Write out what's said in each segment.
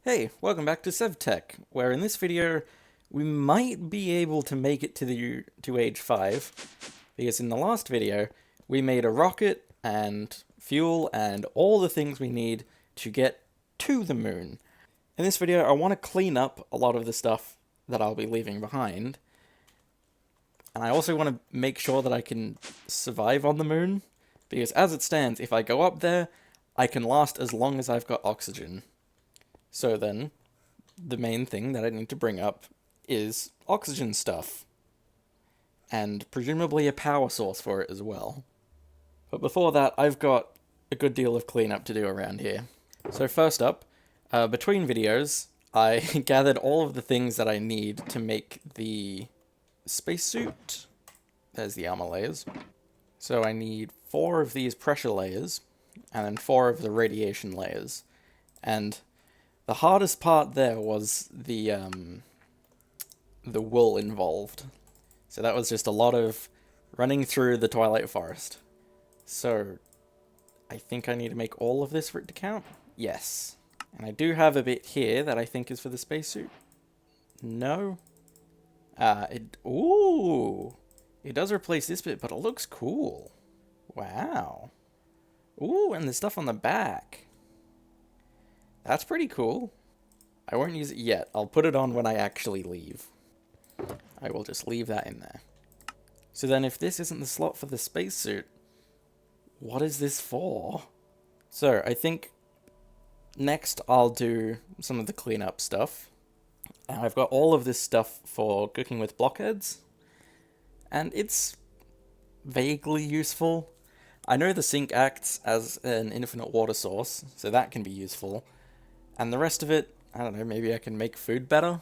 Hey, welcome back to Sevtech, where in this video we might be able to make it to age 5, because in the last video we made a rocket and fuel and all the things we need to get to the moon. In this video I want to clean up a lot of the stuff that I'll be leaving behind, and I also want to make sure that I can survive on the moon, because as it stands, if I go up there, I can last as long as I've got oxygen. So then, the main thing that I need to bring up is oxygen stuff. And presumably a power source for it as well. But before that, I've got a good deal of cleanup to do around here. So first up, between videos, I gathered all of the things that I need to make the spacesuit. There's the armor layers. So I need 4 of these pressure layers, and then 4 of the radiation layers. And the hardest part there was the wool involved. So that was just a lot of running through the Twilight Forest. So I think I need to make all of this for it to count? Yes. And I do have a bit here that I think is for the spacesuit. No? Ooh! It does replace this bit, but it looks cool. Wow. Ooh, and the stuff on the back. That's pretty cool. I won't use it yet. I'll put it on when I actually leave. I will just leave that in there. So then if this isn't the slot for the spacesuit, what is this for? So I think next I'll do some of the cleanup stuff. And I've got all of this stuff for cooking with blockheads. And it's vaguely useful. I know the sink acts as an infinite water source, so that can be useful. And the rest of it, I don't know, maybe I can make food better?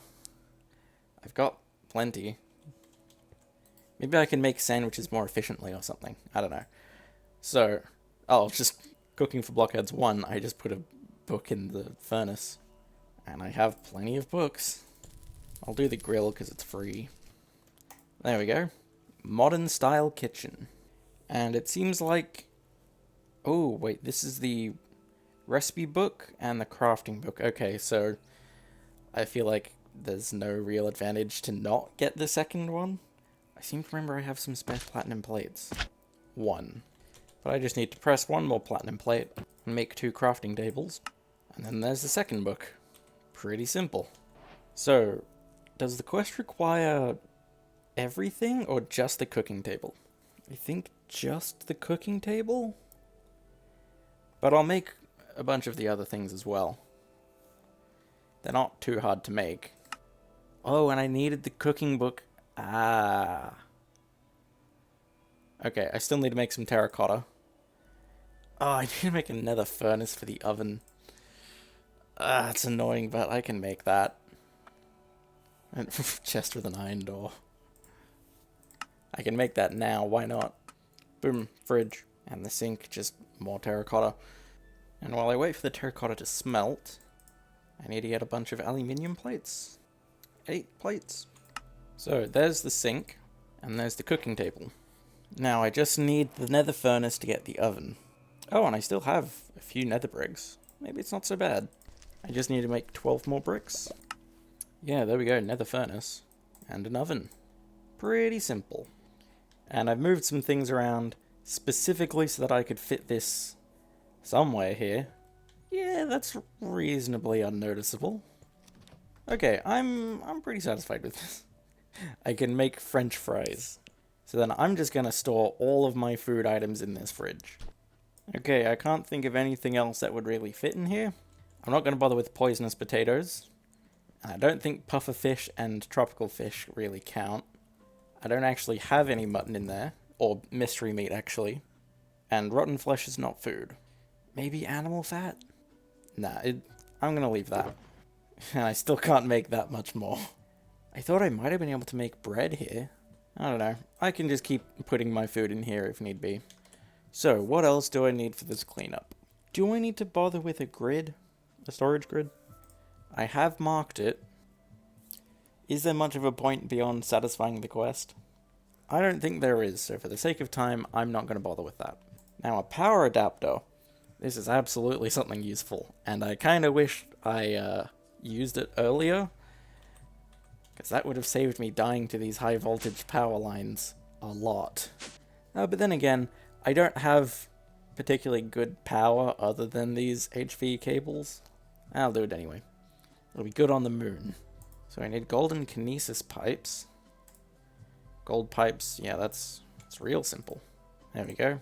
I've got plenty. Maybe I can make sandwiches more efficiently or something. I don't know. So, just cooking for blockheads 1, I just put a book in the furnace. And I have plenty of books. I'll do the grill because it's free. There we go. Modern style kitchen. And it seems like... Oh, wait, this is the recipe book and the crafting book. Okay, so I feel like there's no real advantage to not get the second one. I seem to remember I have some spare platinum plates. 1. But I just need to press 1 more platinum plate and make 2 crafting tables. And then there's the second book. Pretty simple. So, does the quest require everything or just the cooking table? I think just the cooking table? But I'll make a bunch of the other things as well. They're not too hard to make. Oh, and I needed the cooking book. Ah. Okay, I still need to make some terracotta. Oh, I need to make a nether furnace for the oven. Ah, it's annoying, but I can make that. And chest with an iron door. I can make that now, why not? Boom, fridge. And the sink, just more terracotta. And while I wait for the terracotta to smelt, I need to get a bunch of aluminium plates. 8 plates. So there's the sink, and there's the cooking table. Now I just need the nether furnace to get the oven. Oh, and I still have a few nether bricks. Maybe it's not so bad. I just need to make 12 more bricks. Yeah, there we go, nether furnace. And an oven. Pretty simple. And I've moved some things around specifically so that I could fit this somewhere here. Yeah, that's reasonably unnoticeable. Okay, I'm pretty satisfied with this. I can make French fries. So then I'm just gonna store all of my food items in this fridge. Okay, I can't think of anything else that would really fit in here. I'm not gonna bother with poisonous potatoes. And I don't think puffer fish and tropical fish really count. I don't actually have any mutton in there. Or mystery meat, actually. And rotten flesh is not food. Maybe animal fat? Nah, I'm gonna leave that. And I still can't make that much more. I thought I might have been able to make bread here. I don't know. I can just keep putting my food in here if need be. So, what else do I need for this cleanup? Do I need to bother with a grid? A storage grid? I have marked it. Is there much of a point beyond satisfying the quest? I don't think there is, so for the sake of time, I'm not going to bother with that. Now, a power adapter. This is absolutely something useful, and I kind of wish I used it earlier, because that would have saved me dying to these high voltage power lines a lot. But then again, I don't have particularly good power other than these HV cables. I'll do it anyway. It'll be good on the moon. So I need golden kinesis pipes. Gold pipes, yeah, it's real simple. There we go.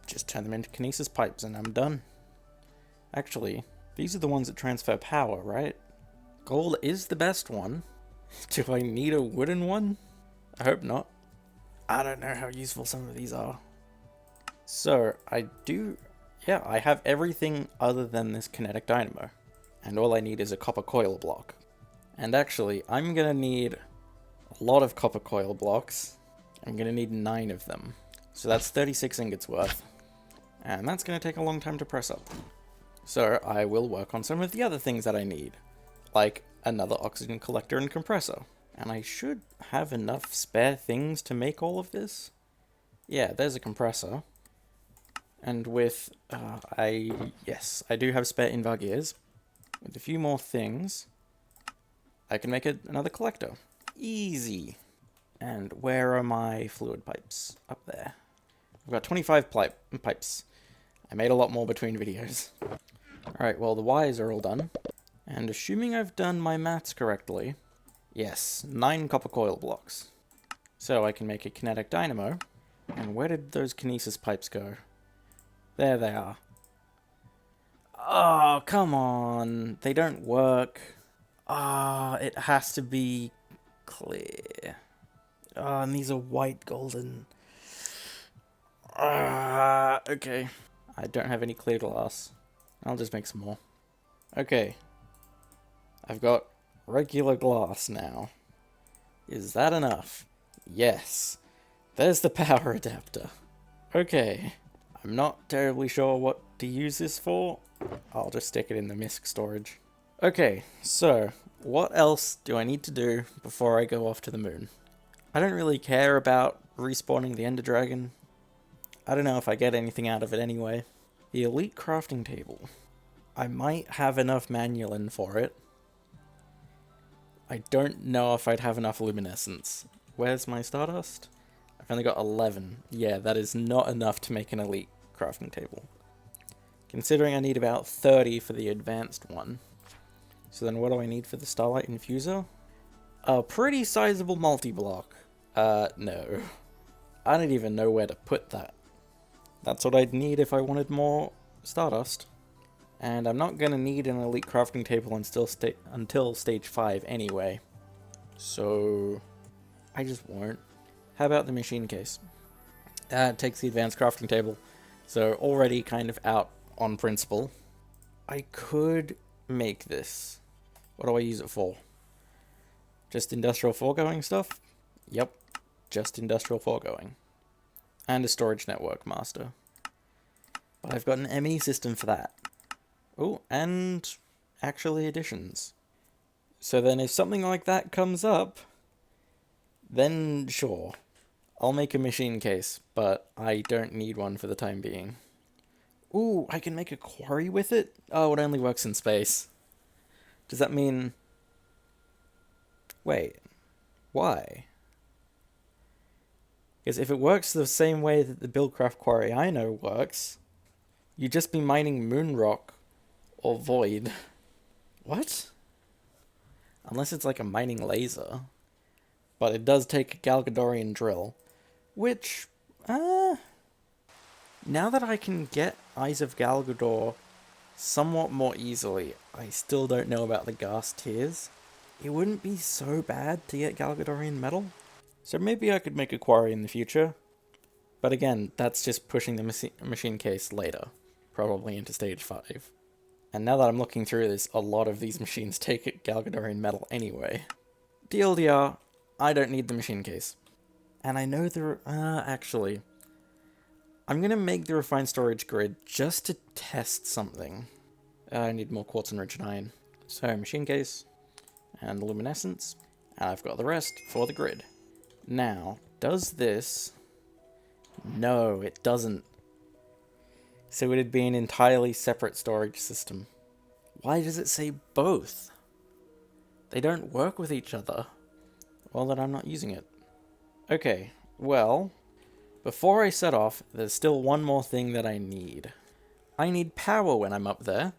Just turn them into kinesis pipes and I'm done. Actually, these are the ones that transfer power, right? Gold is the best one. Do I need a wooden one? I hope not. I don't know how useful some of these are. So, I have everything other than this kinetic dynamo. And all I need is a copper coil block. And actually, I'm gonna need a lot of copper coil blocks. I'm gonna need 9 of them. So that's 36 ingots worth. And that's gonna take a long time to press up. So I will work on some of the other things that I need. Like another oxygen collector and compressor. And I should have enough spare things to make all of this. Yeah, there's a compressor. And with, yes, I do have spare invar gears. With a few more things, I can make another collector. Easy. And where are my fluid pipes? Up there. I've got 25 pipes. I made a lot more between videos. Alright, well the wires are all done. And assuming I've done my maths correctly, yes, 9 copper coil blocks. So I can make a kinetic dynamo. And where did those kinesis pipes go? There they are. Oh, come on. They don't work. Ah, it has to be clear. Ah, and these are white golden. Ah, okay. I don't have any clear glass. I'll just make some more. Okay. I've got regular glass now. Is that enough? Yes. There's the power adapter. Okay. I'm not terribly sure what to use this for. I'll just stick it in the MISC storage. Okay, so what else do I need to do before I go off to the moon? I don't really care about respawning the Ender Dragon. I don't know if I get anything out of it anyway. The Elite Crafting Table. I might have enough Manulin for it. I don't know if I'd have enough Luminescence. Where's my Stardust? I've only got 11. Yeah, that is not enough to make an Elite Crafting Table. Considering I need about 30 for the advanced one. So then what do I need for the Starlight Infuser? A pretty sizable multi-block. No. I don't even know where to put that. That's what I'd need if I wanted more Stardust. And I'm not going to need an Elite Crafting Table until Stage 5 anyway. So I just won't. How about the machine case? That takes the Advanced Crafting Table. So already kind of out on principle. I could make this. What do I use it for? Just industrial foregoing stuff? Yep, just industrial foregoing. And a storage network master. But I've got an ME system for that. Oh, and actually additions. So then if something like that comes up, then sure. I'll make a machine case, but I don't need one for the time being. Ooh, I can make a quarry with it? Oh, it only works in space. Does that mean... Wait. Why? Because if it works the same way that the Buildcraft quarry I know works, you'd just be mining moon rock or void. What? Unless it's like a mining laser. But it does take a Galgadorian drill. Which, now that I can get Eyes of Galgador somewhat more easily, I still don't know about the gas tiers. It wouldn't be so bad to get Galgadorian metal. So maybe I could make a quarry in the future. But again, that's just pushing the machine case later. Probably into Stage 5. And now that I'm looking through this, a lot of these machines take Galgadorian metal anyway. TLDR, I don't need the machine case. And I know actually, I'm going to make the refined storage grid just to test something. I need more quartz and rich iron. So, machine case, and luminescence, and I've got the rest for the grid. Now, does this... No, it doesn't. So it'd be an entirely separate storage system. Why does it say both? They don't work with each other. Well, then I'm not using it. Okay, well, before I set off, there's still one more thing that I need. I need power when I'm up there.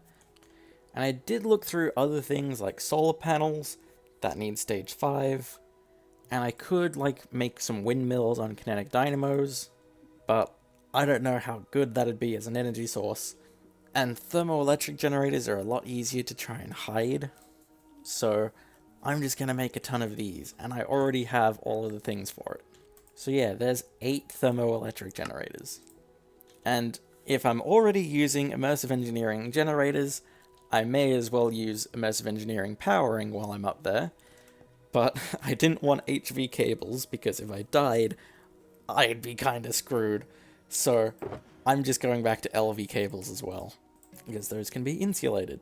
And I did look through other things like solar panels, that need stage 5. And I could, like, make some windmills on kinetic dynamos, but I don't know how good that'd be as an energy source. And thermoelectric generators are a lot easier to try and hide. So I'm just going to make a ton of these, and I already have all of the things for it. So yeah, there's 8 thermoelectric generators. And if I'm already using immersive engineering generators, I may as well use immersive engineering powering while I'm up there. But I didn't want HV cables, because if I died, I'd be kinda screwed. So I'm just going back to LV cables as well, because those can be insulated.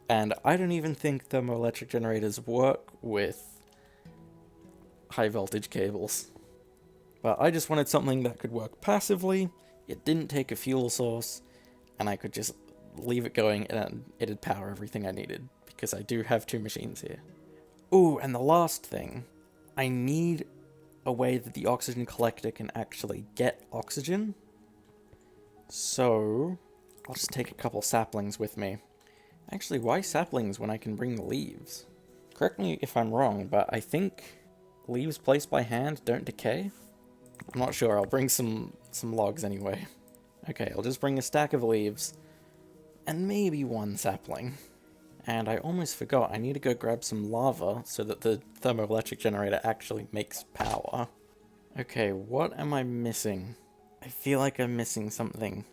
And I don't even think thermoelectric generators work with high voltage cables. But I just wanted something that could work passively, it didn't take a fuel source, and I could just leave it going and it'd power everything I needed, because I do have 2 machines here. Ooh, and the last thing, I need a way that the oxygen collector can actually get oxygen. So I'll just take a couple saplings with me. Actually, why saplings when I can bring the leaves? Correct me if I'm wrong, but I think leaves placed by hand don't decay? I'm not sure, I'll bring some logs anyway. Okay, I'll just bring a stack of leaves, and maybe 1 sapling. And I almost forgot, I need to go grab some lava so that the thermoelectric generator actually makes power. Okay, what am I missing? I feel like I'm missing something.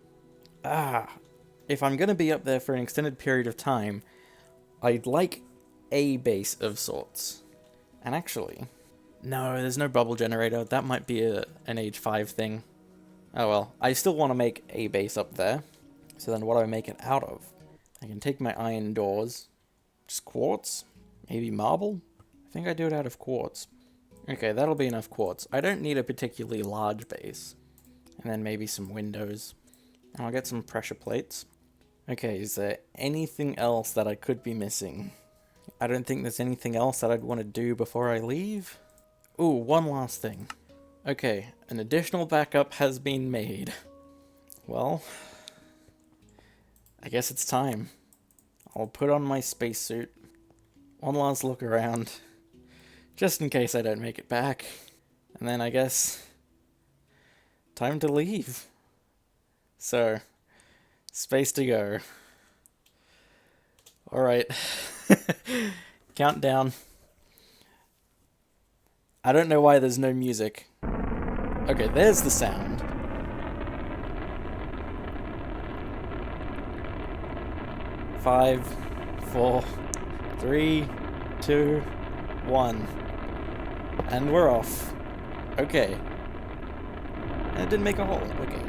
If I'm going to be up there for an extended period of time, I'd like a base of sorts. And actually, no, there's no bubble generator. That might be an age 5 thing. Oh well, I still want to make a base up there. So then what do I make it out of? I can take my iron doors. Just quartz? Maybe marble? I think I do it out of quartz. Okay, that'll be enough quartz. I don't need a particularly large base. And then maybe some windows. And I'll get some pressure plates. Okay, is there anything else that I could be missing? I don't think there's anything else that I'd want to do before I leave. Ooh, one last thing. Okay, an additional backup has been made. Well, I guess it's time. I'll put on my spacesuit. One last look around. Just in case I don't make it back. And then I guess time to leave. So, space to go. Alright. Countdown. I don't know why there's no music. Okay, there's the sound. 5, 4, 3, 2, 1. And we're off. Okay. And it didn't make a hole. Okay.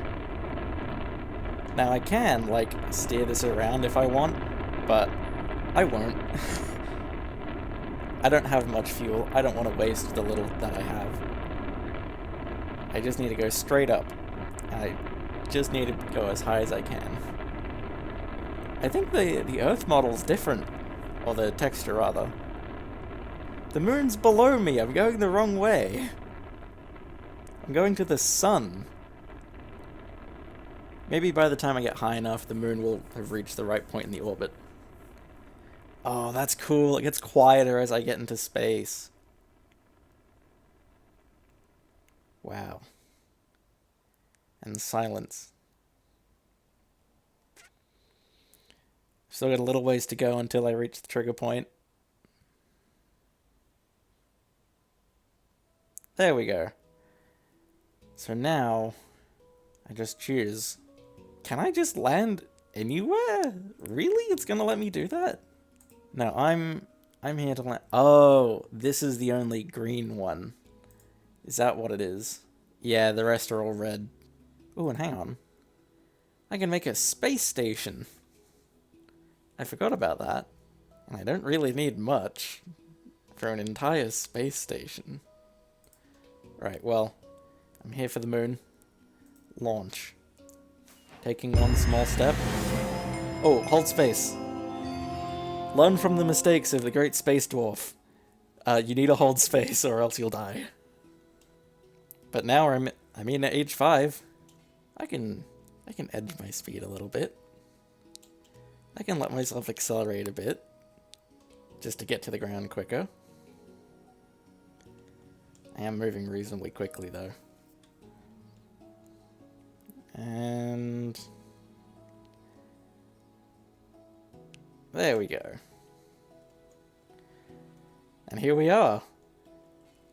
Now I can, like, steer this around if I want, but I won't. I don't have much fuel. I don't want to waste the little that I have. I just need to go straight up. I just need to go as high as I can. I think the Earth model's different. Or the texture, rather. The moon's below me. I'm going the wrong way. I'm going to the sun. Maybe by the time I get high enough, the moon will have reached the right point in the orbit. Oh, that's cool. It gets quieter as I get into space. Wow. And silence. Still got a little ways to go until I reach the trigger point. There we go. So now, I just choose. Can I just land anywhere? Really? It's gonna let me do that? No, I'm here to land. Oh, this is the only green one. Is that what it is? Yeah, the rest are all red. Ooh, and hang on. I can make a space station. I forgot about that. And I don't really need much for an entire space station. Right, well, I'm here for the moon. Launch. Taking one small step. Oh, hold space. Learn from the mistakes of the great space dwarf. You need to hold space or else you'll die. But now I'm at age 5. I can edge my speed a little bit. I can let myself accelerate a bit just to get to the ground quicker. I am moving reasonably quickly though. And there we go. And here we are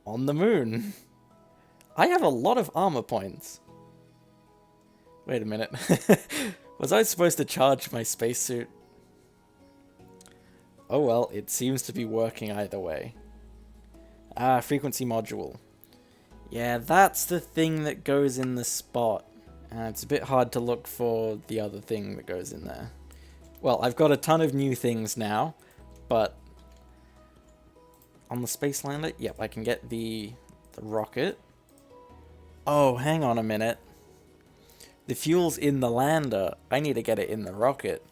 on the moon. I have a lot of armor points. Wait a minute. Was I supposed to charge my spacesuit? Oh well, it seems to be working either way. Ah, frequency module. Yeah, that's the thing that goes in the spot. It's a bit hard to look for the other thing that goes in there. Well, I've got a ton of new things now, but on the Space Lander, yep, I can get the rocket. Oh, hang on a minute. The fuel's in the lander. I need to get it in the rocket.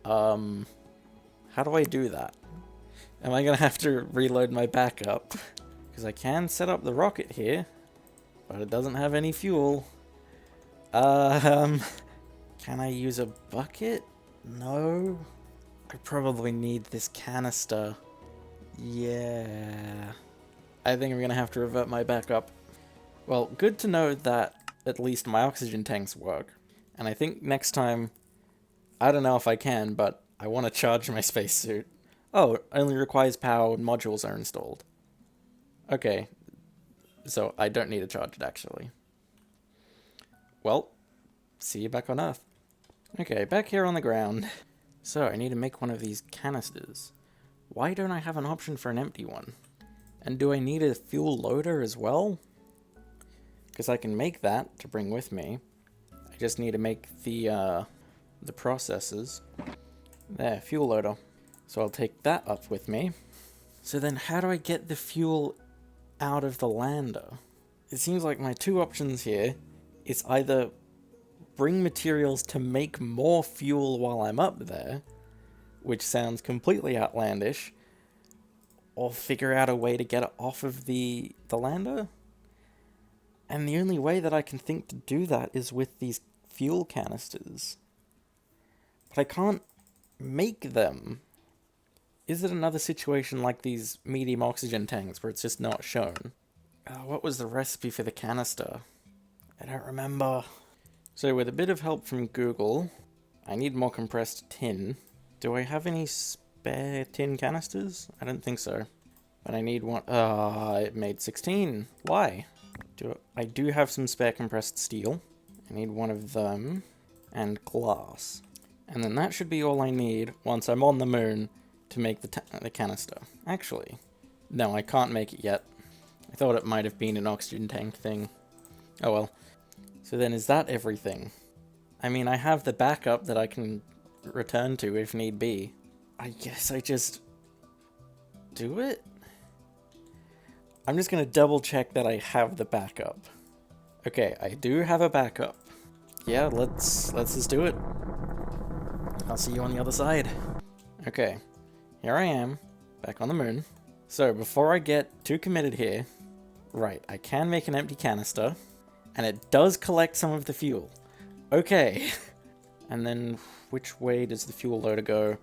How do I do that? Am I gonna have to reload my backup? Because I can set up the rocket here, but it doesn't have any fuel. Can I use a bucket? No. I probably need this canister. Yeah. I think I'm gonna have to revert my backup. Well, good to know that at least my oxygen tanks work. And I think next time, I don't know if I can, but I want to charge my spacesuit. Oh, it only requires power when modules are installed. Okay, so I don't need to charge it actually. Well, see you back on Earth. Okay, back here on the ground. So I need to make one of these canisters. Why don't I have an option for an empty one? And do I need a fuel loader as well? Because I can make that to bring with me. I just need to make the processes. There, fuel loader. So I'll take that up with me. So then how do I get the fuel out of the lander? It seems like my two options here is either bring materials to make more fuel while I'm up there, which sounds completely outlandish, or figure out a way to get it off of the lander. And the only way that I can think to do that is with these fuel canisters. But I can't make them. Is it another situation like these medium oxygen tanks where it's just not shown? What was the recipe for the canister? I don't remember. So with a bit of help from Google, I need more compressed tin. Do I have any spare tin canisters? I don't think so. But I need one. It made 16. Why? I do have some spare compressed steel. I need one of them. And glass. And then that should be all I need once I'm on the moon to make the canister. Actually, no, I can't make it yet. I thought it might have been an oxygen tank thing. Oh well. So then is that everything? I mean, I have the backup that I can return to if need be. I guess I just do it? I'm just gonna double check that I have the backup. Okay, I do have a backup. Yeah, let's just do it. I'll see you on the other side. Okay, here I am, back on the moon. So before I get too committed here, right, I can make an empty canister, and it does collect some of the fuel. Okay, and then which way does the fuel loader go?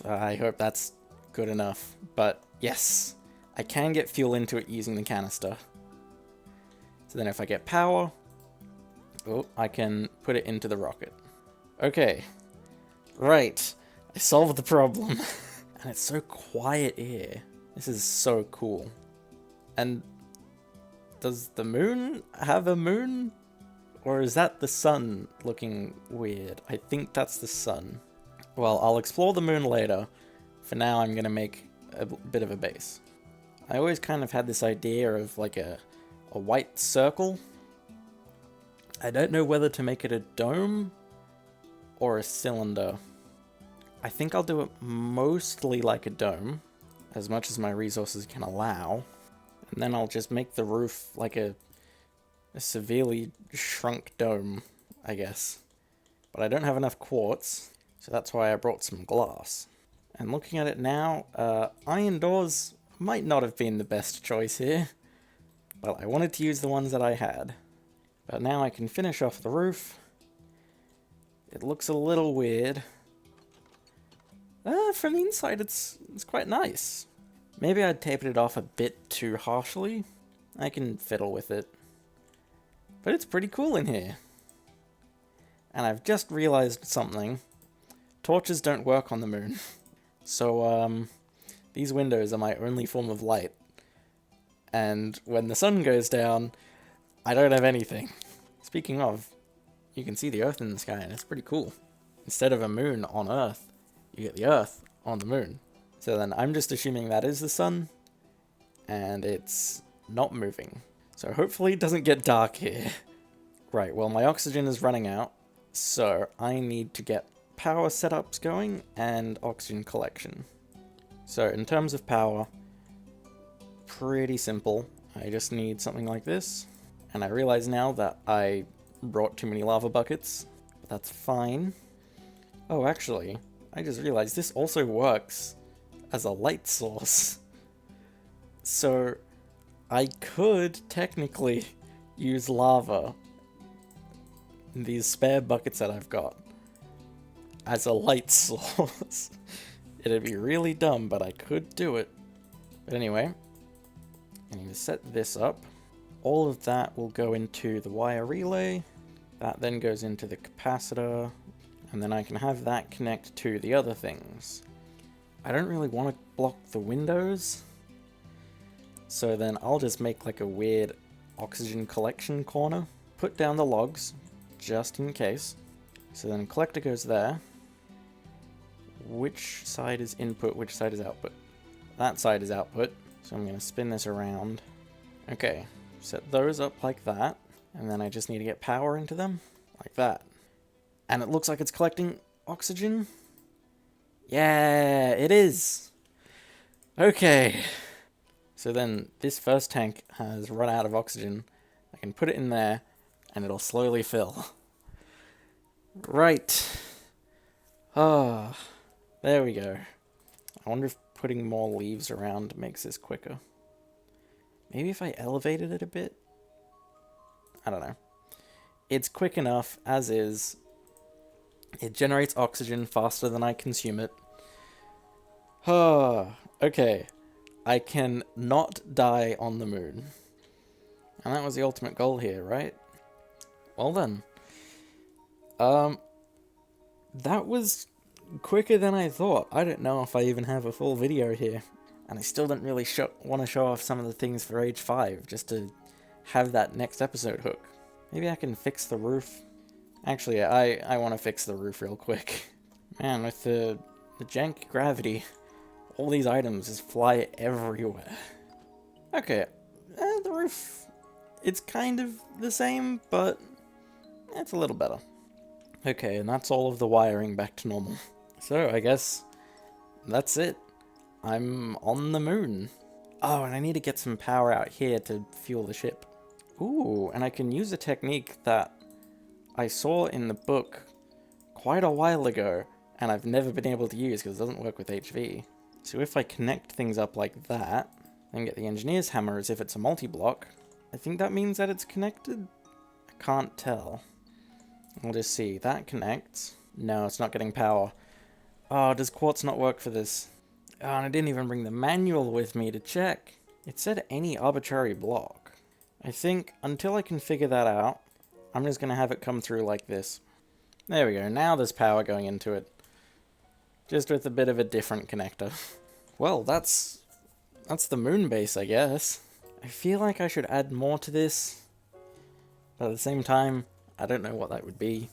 I hope that's good enough, but yes, I can get fuel into it using the canister. So then if I get power, I can put it into the rocket. Okay, right, I solved the problem. And it's so quiet here. This is so cool. And does the moon have a moon? Or is that the sun looking weird? I think that's the sun. Well, I'll explore the moon later. For now, I'm gonna make a bit of a base. I always kind of had this idea of like a white circle. I don't know whether to make it a dome or a cylinder. I think I'll do it mostly like a dome, as much as my resources can allow. And then I'll just make the roof like a severely shrunk dome, I guess. But I don't have enough quartz, So that's why I brought some glass. And looking at it now, iron doors might not have been the best choice here. But I wanted to use the ones that I had. But now I can finish off the roof. It looks a little weird. From the inside it's quite nice. Maybe I taped it off a bit too harshly. I can fiddle with it. But it's pretty cool in here. And I've just realized something. Torches don't work on the moon. So, these windows are my only form of light. And when the sun goes down, I don't have anything. Speaking of, you can see the Earth in the sky, and it's pretty cool. Instead of a moon on Earth, you get the Earth on the moon. So then I'm just assuming that is the sun, and it's not moving. So hopefully it doesn't get dark here. Right, well my oxygen is running out, so I need to get power setups going and oxygen collection. So in terms of power, pretty simple. I just need something like this, and I realize now that I brought too many lava buckets, but that's fine. Oh, actually, I just realized this also works as a light source. So I could technically use lava, these spare buckets that I've got, as a light source. It'd be really dumb, but I could do it. But anyway, I need to set this up. All of that will go into the wire relay. That then goes into the capacitor. And then I can have that connect to the other things. I don't really want to block the windows. So then I'll just make like a weird oxygen collection corner. Put down the logs, just in case. So then collector goes there. Which side is input, which side is output? That side is output. So I'm going to spin this around. Okay, set those up like that. And then I just need to get power into them, like that. And it looks like it's collecting oxygen. Yeah, it is. Okay. So then this first tank has run out of oxygen. I can put it in there and it'll slowly fill. Right. Ah, there we go. I wonder if putting more leaves around makes this quicker. Maybe if I elevated it a bit? I don't know. It's quick enough as is. It generates oxygen faster than I consume it. Okay. I can not die on the moon. And that was the ultimate goal here, right? Well then. That was quicker than I thought. I don't know if I even have a full video here. And I still don't really want to show off some of the things for Age 5, just to have that next episode hook. Maybe I can fix the roof. Actually, I want to fix the roof real quick. Man, with the jank gravity, all these items just fly everywhere. Okay, the roof, it's kind of the same, but it's a little better. Okay, and that's all of the wiring back to normal. So, I guess that's it. I'm on the moon. Oh, and I need to get some power out here to fuel the ship. Ooh, and I can use a technique that I saw in the book quite a while ago, and I've never been able to use because it doesn't work with HV. So if I connect things up like that, then get the engineer's hammer as if it's a multi-block, I think that means that it's connected? I can't tell. We'll just see. That connects. No, it's not getting power. Oh, does quartz not work for this? Oh, and I didn't even bring the manual with me to check. It said any arbitrary block. I think until I can figure that out, I'm just going to have it come through like this. There we go. Now there's power going into it. Just with a bit of a different connector. Well, that's the moon base, I guess. I feel like I should add more to this. But at the same time, I don't know what that would be.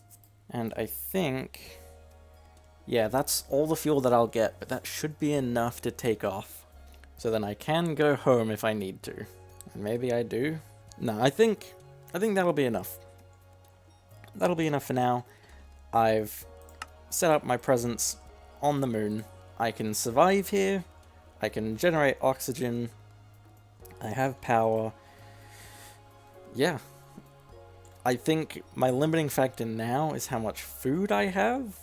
And I think... yeah, that's all the fuel that I'll get, but that should be enough to take off. So then I can go home if I need to. And maybe I do. No, I think that'll be enough. That'll be enough for now. I've set up my presence on the moon. I can survive here. I can generate oxygen. I have power. Yeah. I think my limiting factor now is how much food I have.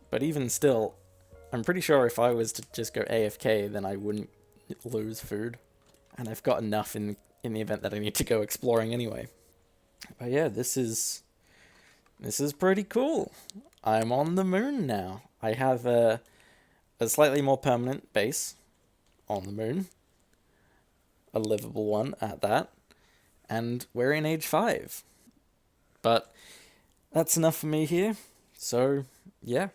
But even still, I'm pretty sure if I was to just go AFK, then I wouldn't lose food. And I've got enough in the event that I need to go exploring anyway. But yeah, this is pretty cool. I'm on the moon now. I have a slightly more permanent base on the moon. A livable one at that. And we're in age 5. But that's enough for me here. So, yeah.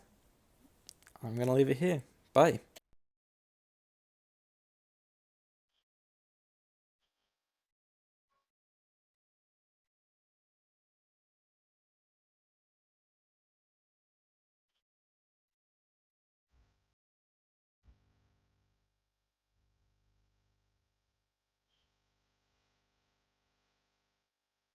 I'm going to leave it here. Bye.